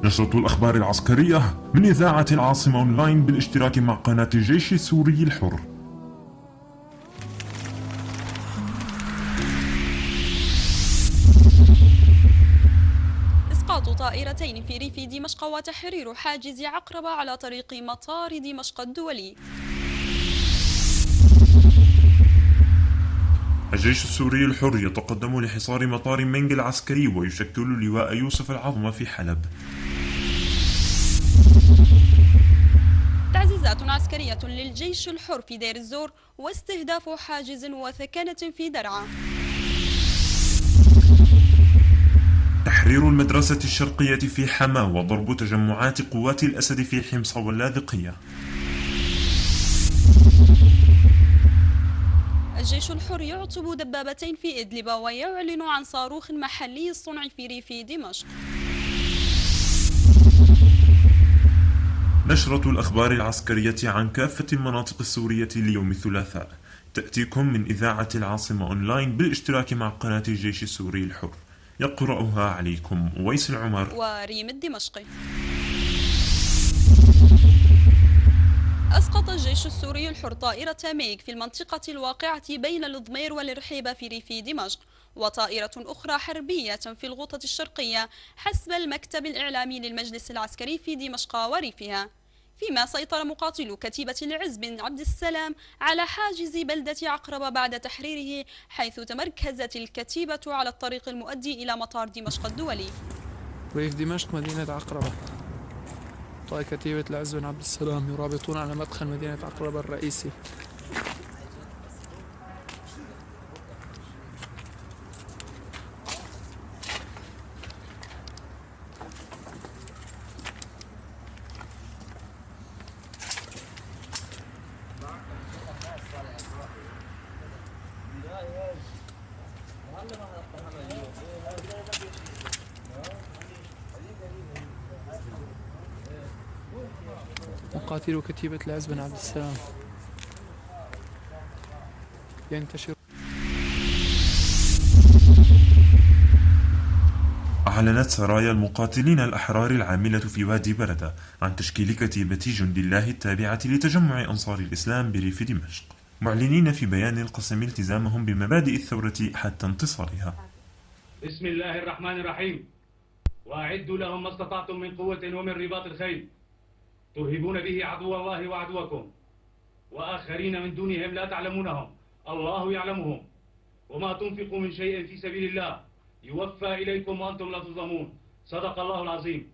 نشرة الأخبار العسكرية من إذاعة العاصمة أونلاين بالاشتراك مع قناة الجيش السوري الحر. إسقاط طائرتين في ريف دمشق وتحرير حاجز عقربة على طريق مطار دمشق الدولي. الجيش السوري الحر يتقدم لحصار مطار منج العسكري ويشكل لواء يوسف العظمى في حلب. تعزيزات عسكرية للجيش الحر في دير الزور واستهداف حاجز وثكنة في درعا. تحرير المدرسة الشرقية في حماة وضرب تجمعات قوات الأسد في حمص واللاذقية. الجيش الحر يعتب دبابتين في إدلب ويعلن عن صاروخ محلي الصنع في ريف دمشق. نشرة الأخبار العسكرية عن كافة المناطق السورية ليوم الثلاثاء تأتيكم من إذاعة العاصمة أونلاين بالاشتراك مع قناة الجيش السوري الحر. يقرأها عليكم ويس العمر وريم الدمشقي. أسقط الجيش السوري الحر طائرة ميغ في المنطقة الواقعة بين الضمير والرحيبة في ريف دمشق، وطائرة أخرى حربية في الغوطة الشرقية حسب المكتب الإعلامي للمجلس العسكري في دمشق وريفها، فيما سيطر مقاتلو كتيبة العز بن عبد السلام على حاجز بلدة عقربة بعد تحريره، حيث تمركزت الكتيبة على الطريق المؤدي إلى مطار دمشق الدولي. ريف دمشق مدينة عقربة. طائرة كتيبة العز بن عبد السلام يرابطون على مدخل مدينة عقربة الرئيسي. مقاتلو كتيبة العز بن عبد السلام ينتشر. أعلنت سرايا المقاتلين الأحرار العاملة في وادي بردة عن تشكيل كتيبة جند الله التابعة لتجمع أنصار الإسلام بريف دمشق، معلنين في بيان القسم التزامهم بمبادئ الثورة حتى انتصارها. بسم الله الرحمن الرحيم. وأعدوا لهم ما استطعتم من قوة ومن رباط الخيل ترهبون به عدو الله وعدوكم وآخرين من دونهم لا تعلمونهم الله يعلمهم، وما تنفقوا من شيء في سبيل الله يوفى إليكم وأنتم لا تظلمون. صدق الله العظيم.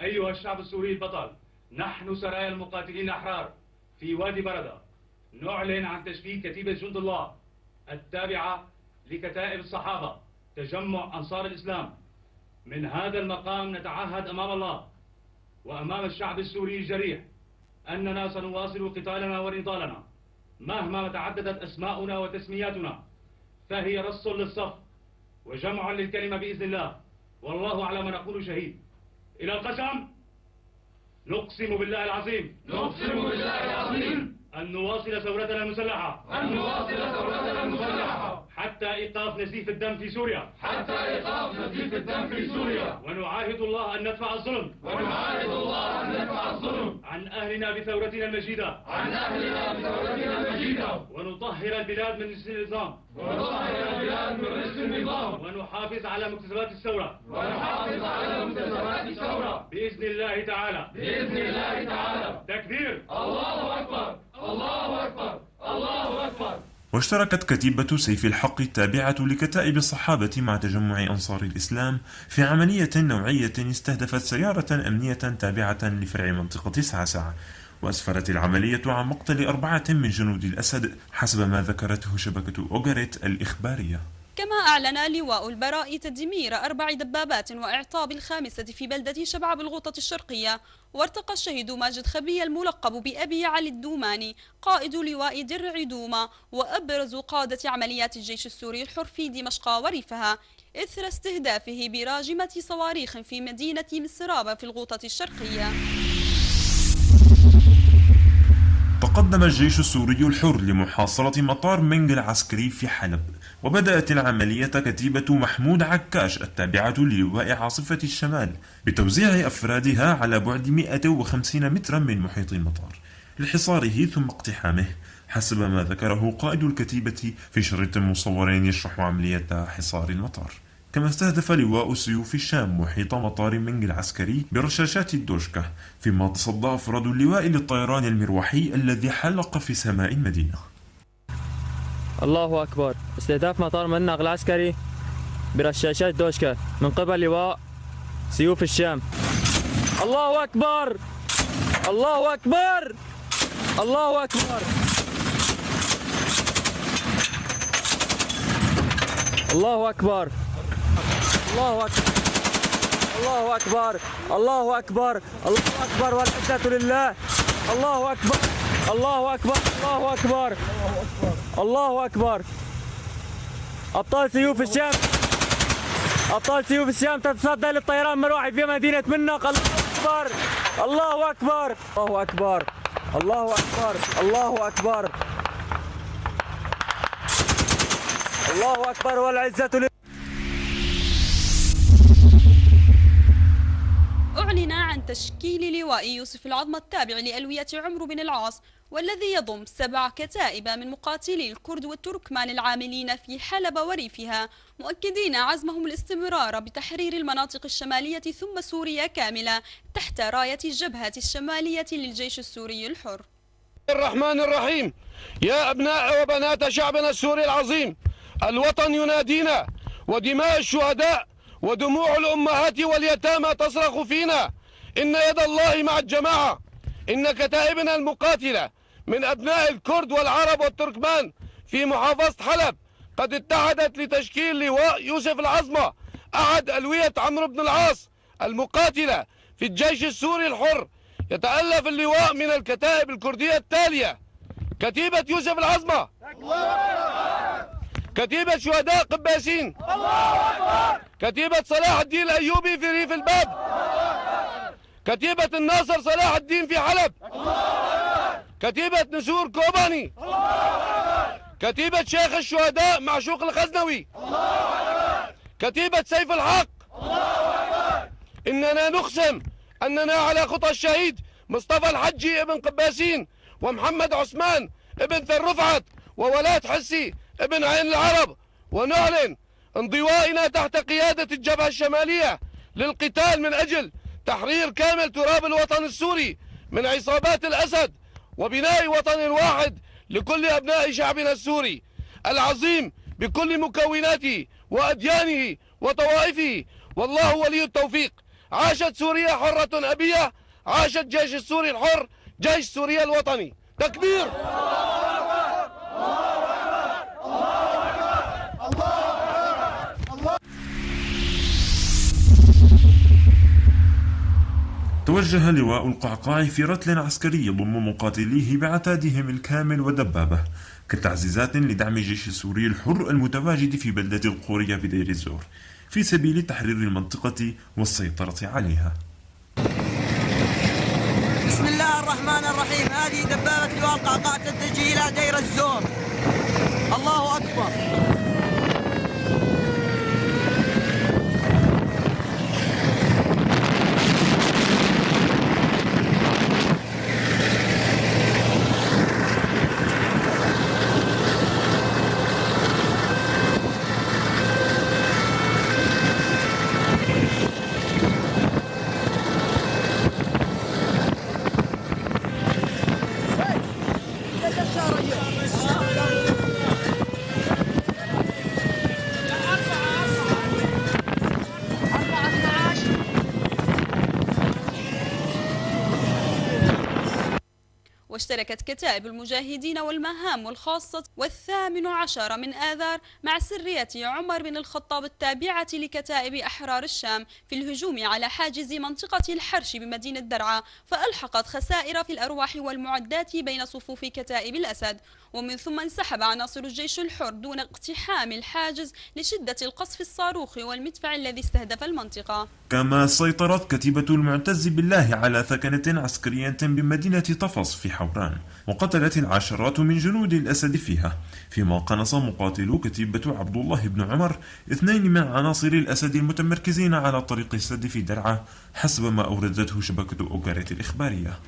أيها الشعب السوري البطل، نحن سرايا المقاتلين الأحرار في وادي بردة نعلن عن تشكيل كتيبة جند الله التابعة لكتائب الصحابة تجمع أنصار الإسلام. من هذا المقام نتعهد أمام الله وأمام الشعب السوري الجريح أننا سنواصل قتالنا ونضالنا مهما تعددت أسماؤنا وتسمياتنا، فهي رص للصف وجمع للكلمة بإذن الله، والله على ما نقول شهيد. إلى القسم. نقسم بالله العظيم. نقسم بالله العظيم أن نواصل ثورتنا المسلحة. أن نواصل ثورتنا المسلحة حتى إيقاف نزيف الدم في سوريا. حتى إيقاف نزيف الدم في سوريا. ونعاهد الله أن ندفع الظلم. ونعاهد الله أن ندفع الظلم عن أهلنا بثورتنا المجيدة. عن أهلنا بثورتنا المجيدة. ونطهر البلاد من رجس النظام. ونطهر البلاد من رجس النظام. ونحافظ على مكتسبات الثورة. ونحافظ على مكتسبات الثورة بإذن الله تعالى. بإذن الله تعالى. تكبير. الله أكبر. الله أكبر. الله أكبر. واشتركت كتيبة سيف الحق التابعة لكتائب الصحابة مع تجمع أنصار الإسلام في عملية نوعية استهدفت سيارة أمنية تابعة لفرع منطقة سعسع، وأسفرت العملية عن مقتل 4 من جنود الأسد حسب ما ذكرته شبكة أوغريت الإخبارية. كما أعلن لواء البراء تدمير 4 دبابات وإعطاب الخامسة في بلدة شبعة بالغوطة الشرقية. وارتقى الشهيد ماجد خبي الملقب بأبي علي الدوماني قائد لواء درع دوما وأبرز قادة عمليات الجيش السوري الحر في دمشق وريفها إثر استهدافه براجمة صواريخ في مدينة مسرابة في الغوطة الشرقية. تقدم الجيش السوري الحر لمحاصرة مطار منج العسكري في حلب وبدأت العملية كتيبة محمود عكاش التابعة للواء عاصفة الشمال بتوزيع أفرادها على بعد 150 مترا من محيط المطار لحصاره ثم اقتحامه، حسب ما ذكره قائد الكتيبة في شريط مصور يشرح عملية حصار المطار. كما استهدف لواء سيوف الشام محيط مطار منج العسكري برشاشات الدوشكا، فيما تصدى أفراد اللواء للطيران المروحي الذي حلق في سماء المدينة. الله أكبر. استهداف مطار منغ العسكري برشاشات دوشكا من قبل لواء سيوف الشام. الله أكبر، الله أكبر، الله أكبر، الله أكبر، الله أكبر، الله أكبر، الله أكبر، الله أكبر، والعزة لله. الله أكبر، الله أكبر، الله أكبر، الله أكبر. أبطال سيوف الشام، أبطال سيوف الشام تتصدى للطيران المروحي في مدينة منق. الله أكبر، الله أكبر، الله أكبر، الله أكبر، الله أكبر، الله أكبر، والعزة لله. أعلن عن تشكيل لواء يوسف العظمة التابع لألوية عمرو بن العاص، والذي يضم 7 كتائب من مقاتلي الكرد والتركمان العاملين في حلب وريفها، مؤكدين عزمهم الاستمرار بتحرير المناطق الشمالية ثم سوريا كاملة تحت راية الجبهة الشمالية للجيش السوري الحر. الرحمن الرحيم. يا أبناء وبنات شعبنا السوري العظيم، الوطن ينادينا، ودماء الشهداء ودموع الأمهات واليتامى تصرخ فينا. إن يد الله مع الجماعة. إن كتائبنا المقاتلة من أبناء الكرد والعرب والتركمان في محافظة حلب قد اتحدت لتشكيل لواء يوسف العظمة، أحد ألوية عمرو بن العاص المقاتلة في الجيش السوري الحر. يتألف اللواء من الكتائب الكردية التالية: كتيبة يوسف العظمة، كتيبة شهداء قباسين، كتيبة صلاح الدين الأيوبي في ريف الباب، كتيبة الناصر صلاح الدين في حلب، كتيبة نسور كوباني، كتيبة شيخ الشهداء معشوق الغزنوي، كتيبة سيف الحق. إننا نقسم أننا على خطى الشهيد مصطفى الحجي ابن قباسين، ومحمد عثمان ابن ثرفعت، وولاد حسي ابن عين العرب، ونعلن انضوائنا تحت قيادة الجبهة الشمالية للقتال من أجل تحرير كامل تراب الوطن السوري من عصابات الأسد، وبناء وطن واحد لكل أبناء شعبنا السوري العظيم بكل مكوناته وأديانه وطوائفه، والله ولي التوفيق. عاشت سوريا حرة أبية، عاشت جيش السوري الحر، جيش سوريا الوطني. تكبير. توجه لواء القعقاع في رتل عسكري يضم مقاتليه بعتادهم الكامل ودبابة كتعزيزات لدعم الجيش السوري الحر المتواجد في بلدة القورية بدير الزور في سبيل تحرير المنطقة والسيطرة عليها. بسم الله الرحمن الرحيم. هذه دبابة لواء القعقاع تتجه إلى دير الزور. الله أكبر. واشتركت كتائب المجاهدين والمهام الخاصة 18 من آذار مع سرية عمر بن الخطاب التابعة لكتائب أحرار الشام في الهجوم على حاجز منطقة الحرش بمدينة درعا، فألحقت خسائر في الأرواح والمعدات بين صفوف كتائب الأسد، ومن ثم انسحب عناصر الجيش الحر دون اقتحام الحاجز لشدة القصف الصاروخي والمدفع الذي استهدف المنطقة. كما سيطرت كتيبة المعتز بالله على ثكنة عسكرية بمدينة طفص في حوراء طهران، وقتلت العشرات من جنود الأسد فيها، فيما قنص مقاتلو كتيبة عبد الله بن عمر 2 من عناصر الأسد المتمركزين على طريق السد في درعا، حسب ما أوردته شبكة أوغاريت الإخبارية.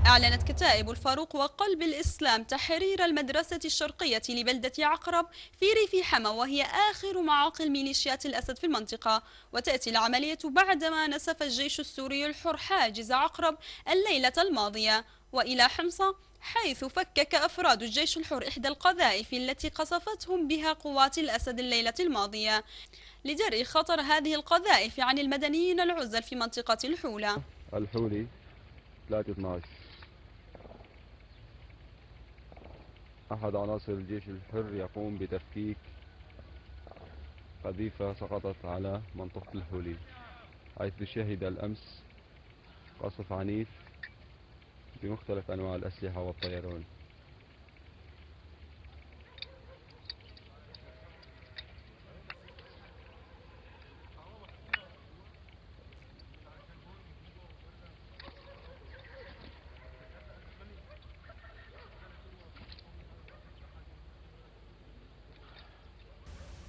أعلنت كتائب الفاروق وقلب الإسلام تحرير المدرسة الشرقية لبلدة عقرب في ريف حما، وهي آخر معاقل ميليشيات الأسد في المنطقة. وتأتي العملية بعدما نسف الجيش السوري الحر حاجز عقرب الليلة الماضية وإلى حمصة، حيث فكك أفراد الجيش الحر إحدى القذائف التي قصفتهم بها قوات الأسد الليلة الماضية لدرء خطر هذه القذائف عن المدنيين العزل في منطقة الحولة. الحولي 3/12 أحد عناصر الجيش الحر يقوم بتفكيك قذيفة سقطت على منطقة الحولي، حيث شهد الأمس قصف عنيف بمختلف أنواع الأسلحة والطيران.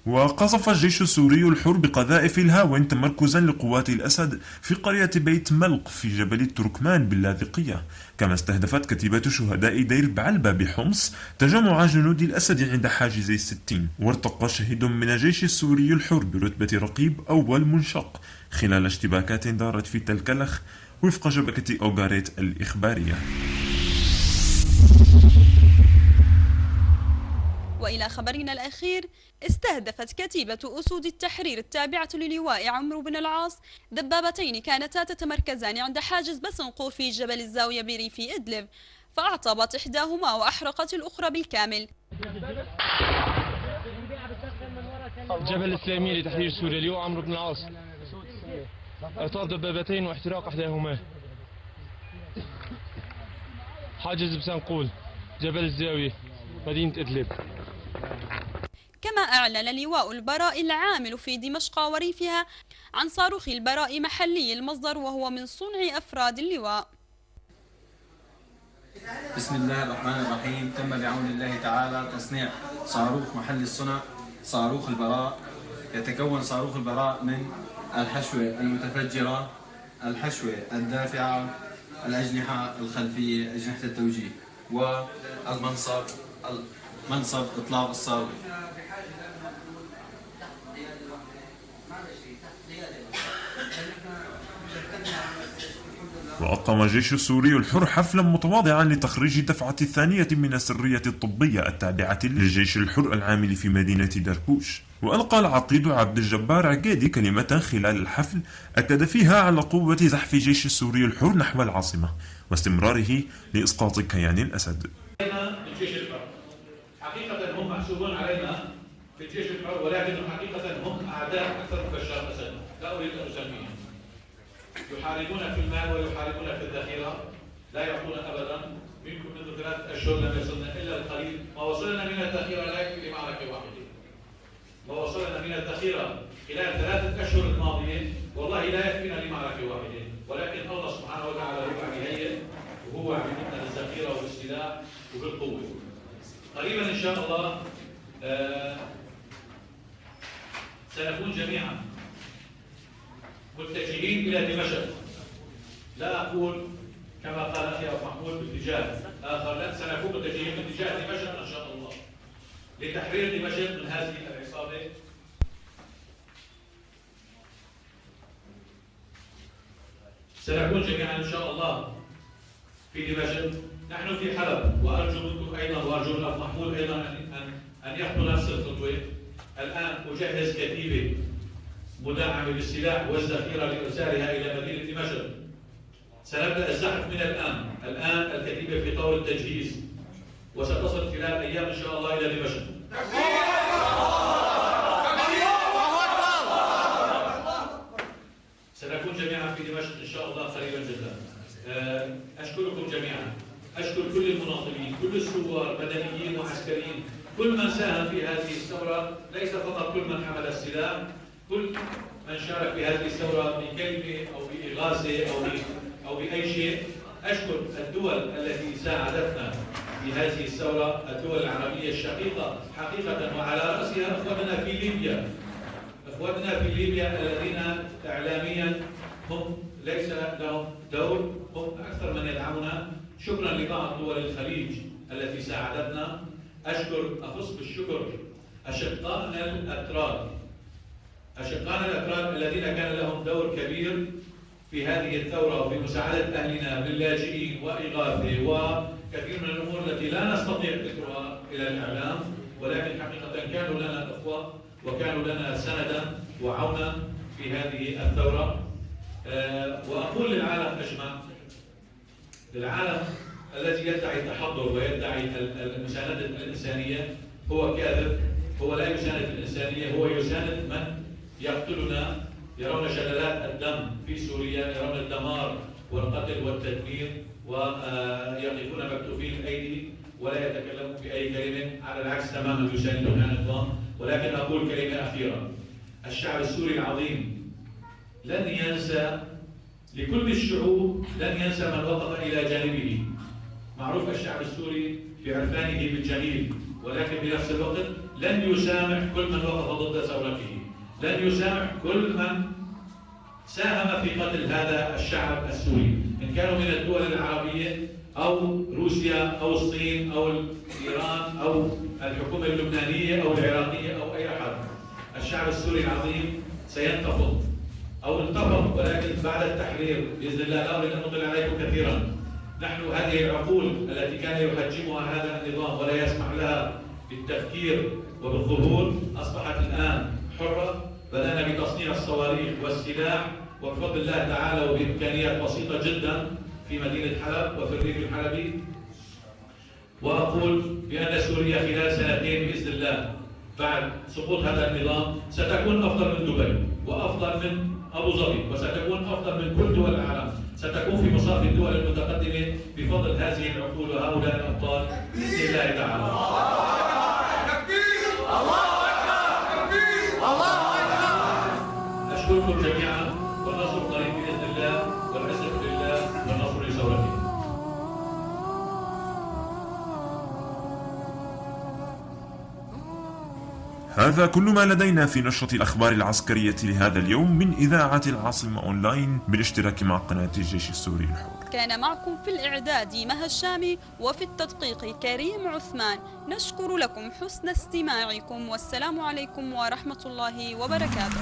وقصف الجيش السوري الحر بقذائف الهاون تمركزا لقوات الأسد في قرية بيت ملق في جبل التركمان باللاذقية، كما استهدفت كتيبة شهداء دير بعلبة بحمص تجمع جنود الأسد عند حاجزي 60، وارتقى شهيد من الجيش السوري الحر برتبة رقيب أول منشق خلال اشتباكات دارت في تلكلخ وفق شبكة أوغاريت الإخبارية. وإلى خبرنا الأخير، استهدفت كتيبة أسود التحرير التابعة للواء عمرو بن العاص دبابتين كانتا تتمركزان عند حاجز بسنقور في جبل الزاوية بريف إدلب، فأعطبت إحداهما وأحرقت الأخرى بالكامل. جبل الإسلامي لتحرير سوريا اليوم عمرو بن العاص، إطار دبابتين واحتراق إحداهما. حاجز بسنقول جبل الزاوية مدينة إدلب. كما أعلن لواء البراء العامل في دمشق وريفها عن صاروخ البراء محلي المصدر وهو من صنع أفراد اللواء. بسم الله الرحمن الرحيم. تم بعون الله تعالى تصنيع صاروخ محلي الصنع، صاروخ البراء. يتكون صاروخ البراء من الحشوة المتفجرة، الحشوة الدافعة، الأجنحة الخلفية أجنحة التوجيه، منصب إطلاق الصاروخ. وأقام الجيش السوري الحر حفلا متواضعا لتخريج الدفعة الثانية من السرية الطبية التابعة للجيش الحر العامل في مدينة دركوش. وألقى العقيد عبد الجبار عقيدي كلمة خلال الحفل أكد فيها على قوة زحف الجيش السوري الحر نحو العاصمة واستمراره لإسقاط كيان الأسد. الجيش الحر حقيقة هم محسوبون علينا في الجيش الحر، ولكن حقيقة هم أعداء أكثر من بشار الأسد، لا أريد أن أسميهم. يحاربون في المال ويحاربون في الذخيرة، لا يعطون أبدا. منكم منذ 3 أشهر لم يصلنا إلا القليل، ما وصلنا من الذخيرة لا يكفي لمعركة واحدة. ما وصلنا من الذخيرة خلال 3 أشهر الماضية والله لا يكفينا لمعركة واحدة، ولكن الله سبحانه وتعالى هو عميهية وهو عميهنا بالذخيرة وبالسلاح وبالقوة. قريبا إن شاء الله سنكون جميعا متجهين إلى دمشق. لا أقول كما قال أخي أبو محمود باتجاه آخر، لا، سنكون متجهين باتجاه دمشق إن شاء الله لتحرير دمشق من هذه العصابة. سنكون جميعا إن شاء الله في دمشق. نحن في حلب، وأرجو منكم أيضا وأرجو من أبو محمود أيضا أن يخطو نفس الخطوة. الآن أجهز كتيبة مدعمة بالسلاح والذخيرة لإرسالها إلى مدينة دمشق. سنبدأ الزحف من الآن الكتيبة في طور التجهيز، وستصل خلال أيام إن شاء الله إلى دمشق. سنكون جميعا في دمشق إن شاء الله قريبا جدا. أشكركم جميعا، أشكر كل المناضلين، كل الثوار مدنيين وعسكريين، كل من ساهم في هذه الثورة، ليس فقط كل من حمل السلاح، كل من شارك في هذه الثورة بكلمة أو بإغاثة أو بأي شيء. أشكر الدول التي ساعدتنا في هذه الثورة، الدول العربية الشقيقة حقيقة، وعلى رأسها أخوتنا في ليبيا. أخوتنا في ليبيا الذين إعلاميا هم ليس لهم دور، هم أكثر من يدعمنا. شكرا لبعض دول الخليج التي ساعدتنا. أخص بالشكر أشقائنا الأتراك الذين كان لهم دور كبير في هذه الثورة وفي مساعدة أهلنا باللاجئين وإغاثة وكثير من الأمور التي لا نستطيع ذكرها إلى الإعلام، ولكن حقيقة كانوا لنا أخوة وكانوا لنا سندا وعونا في هذه الثورة. وأقول للعالم أجمع، للعالم الذي يدعي التحضر ويدعي المساندة الإنسانية هو كاذب، هو لا يساند الإنسانية، هو يساند من يقتلنا. يرون شلالات الدم في سوريا، يرون الدمار والقتل والتدمير، ويقفون مكتوفين الأيدي ولا يتكلمون بأي كلمة، على العكس تماما يساندون النظام. ولكن أقول كلمة أخيرة، الشعب السوري العظيم لن ينسى، لكل الشعوب لن ينسى من وقف إلى جانبه. معروف الشعب السوري في عرفانه بالجميل، ولكن بنفس الوقت لن يسامح كل من وقف ضد ثورته، لن يسامح كل من ساهم في قتل هذا الشعب السوري، إن كانوا من الدول العربية أو روسيا أو الصين أو إيران أو الحكومة اللبنانية أو العراقية أو أي أحد. الشعب السوري العظيم سينتفض أو انتفض، ولكن بعد التحرير بإذن الله. لا أريد أن أطيل عليكم كثيرا. نحن هذه العقول التي كان يحجمها هذا النظام ولا يسمح لها بالتفكير وبالظهور أصبحت الآن حرة. بدأنا بتصنيع الصواريخ والسلاح وبفضل الله تعالى وبإمكانيات بسيطة جدا في مدينة حلب وفي الريف الحلبي. وأقول بأن سوريا خلال سنتين بإذن الله بعد سقوط هذا النظام ستكون أفضل من دبي وأفضل من أبو ظبي، وستكون أفضل من كل دول العالم، ستكون في مصاف الدول المتقدمة بفضل هذه العقول وهؤلاء الأبطال بإذن الله تعالى. أشكركم جميعا، والنصر قريب بإذن الله، والعزة لله والنصر لثورته. هذا كل ما لدينا في نشرة الأخبار العسكرية لهذا اليوم من إذاعة العاصمة أونلاين بالاشتراك مع قناة الجيش السوري الحر. كان معكم في الإعداد مها الشامي وفي التدقيق كريم عثمان. نشكر لكم حسن استماعكم، والسلام عليكم ورحمة الله وبركاته.